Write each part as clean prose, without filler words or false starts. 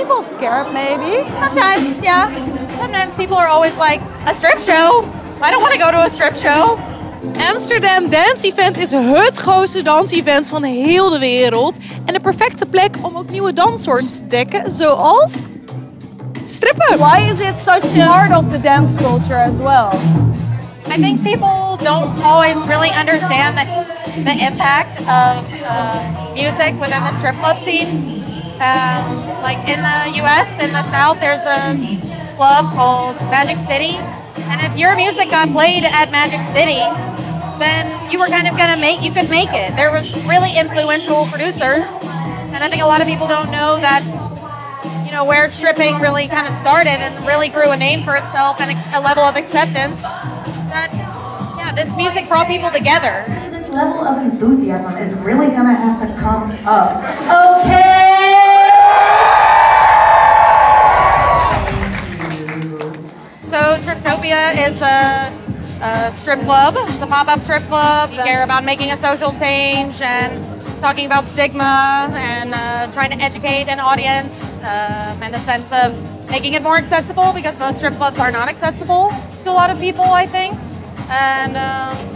people scared maybe? Sometimes, yeah. Sometimes people are always like, a strip show? I don't want to go to a strip show. Amsterdam Dance Event is het grootste dansevent van heel de wereld. En de perfecte plek om ook nieuwe danssoorten te ontdekken, zoals strippen. Why is it such a part of the dance culture as well? I think people don't always really understand the impact of music within the strip club scene. Like in the US, in the South, there's a club called Magic City. And if your music got played at Magic City, then you were kind of you could make it. There was really influential producers. And I think a lot of people don't know that, you know, where stripping really kind of started and really grew a name for itself and a level of acceptance. That, yeah, this music brought people together. This level of enthusiasm is really gonna have to come up. Okay! So Striptopia is a strip club. It's a pop-up strip club. We care about making a social change and talking about stigma and trying to educate an audience in the sense of making it more accessible, because most strip clubs are not accessible to a lot of people, I think. And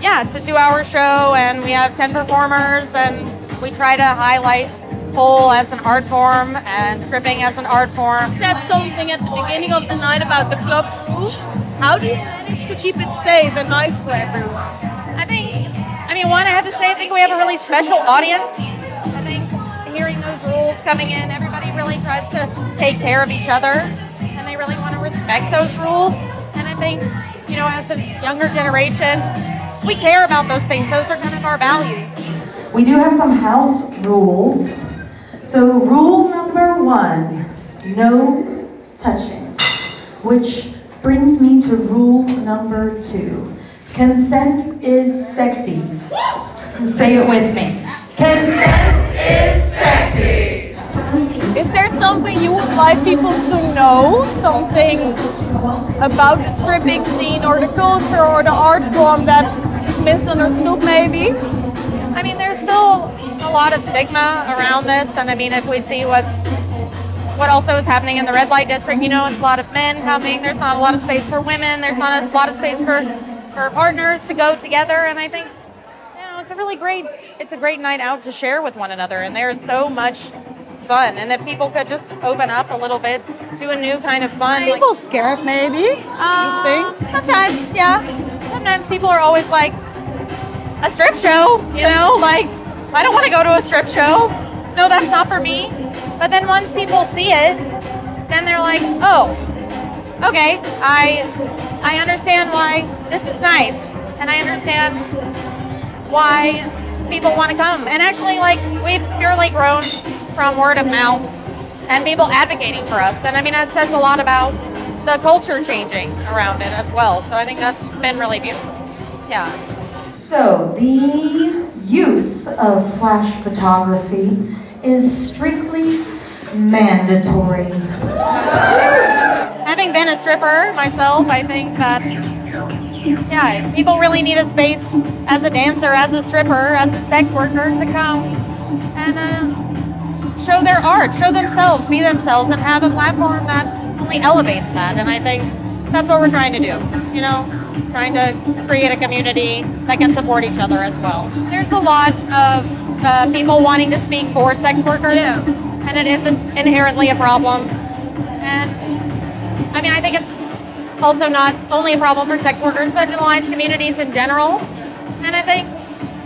yeah, it's a 2-hour show and we have 10 performers and we try to highlight pole as an art form and stripping as an art form. You said something at the beginning of the night about the club rules. How do you manage to keep it safe and nice for everyone? I mean, one, I have to say, I think we have a really special audience. I think hearing those rules coming in, everybody really tries to take care of each other and they really want to respect those rules. And I think, you know, as a younger generation, we care about those things. Those are kind of our values. We do have some house rules. So rule number 1, no touching, which brings me to rule number 2. Consent is sexy. Say it with me. Consent is sexy. Is there something you would like people to know? Something about the stripping scene or the culture or the art form that is misunderstood maybe? I mean, there's still a lot of stigma around this, and I mean, if we see what also is happening in the red light district, you know, it's a lot of men coming, there's not a lot of space for women, there's not a lot of space for partners to go together, and I think, you know, it's a great night out to share with one another, and there's so much fun, and if people could just open up a little bit to a new kind of fun. Are people scared maybe, you think? Sometimes, yeah. Sometimes people are always like, a strip show, you know, like, I don't want to go to a strip show. No, that's not for me. But then once people see it, then they're like, oh, okay, I understand why this is nice. And I understand why people want to come. And actually, like, we've purely grown from word of mouth and people advocating for us. And I mean, that says a lot about the culture changing around it as well. So I think that's been really beautiful. Yeah. So the use of flash photography is strictly mandatory. Having been a stripper myself, I think that, yeah, people really need a space as a dancer, as a stripper, as a sex worker to come and show their art, show themselves, be themselves, and have a platform that only elevates that. And I think that's what we're trying to do, you know, trying to create a community that can support each other as well. There's a lot of people wanting to speak for sex workers, and it is inherently a problem. And I mean, I think it's also not only a problem for sex workers, but marginalized communities in general. And I think,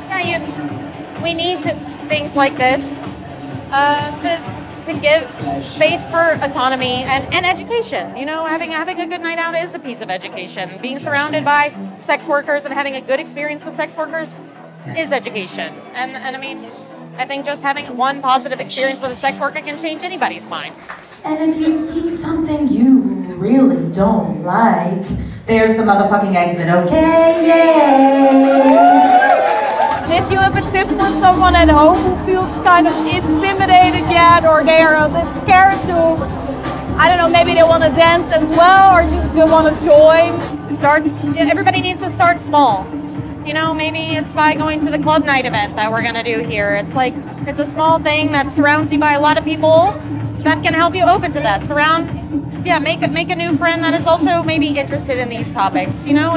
yeah, we need things like this to give space for autonomy and education. You know, having a good night out is a piece of education. Being surrounded by sex workers and having a good experience with sex workers is education. And I mean, I think just having one positive experience with a sex worker can change anybody's mind. And if you see something you really don't like, there's the motherfucking exit, okay? Yay! If you have a tip for someone at home who feels kind of intimidated yet, or they are a bit scared to, I don't know, maybe they want to dance as well, or just don't want to join. Everybody needs to start small. You know, maybe it's by going to the club night event that we're gonna do here. It's like, it's a small thing that surrounds you by a lot of people, that can help you open to that. Make a new friend that is also maybe interested in these topics. You know,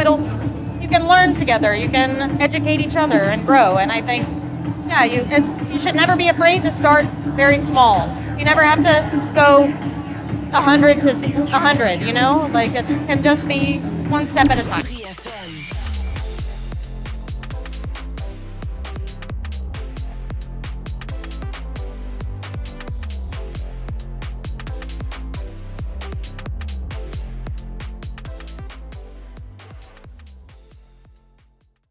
you can learn together, you can educate each other and grow. And I think, yeah, you should never be afraid to start very small. You never have to go 100 to 100, you know? Like, it can just be one step at a time.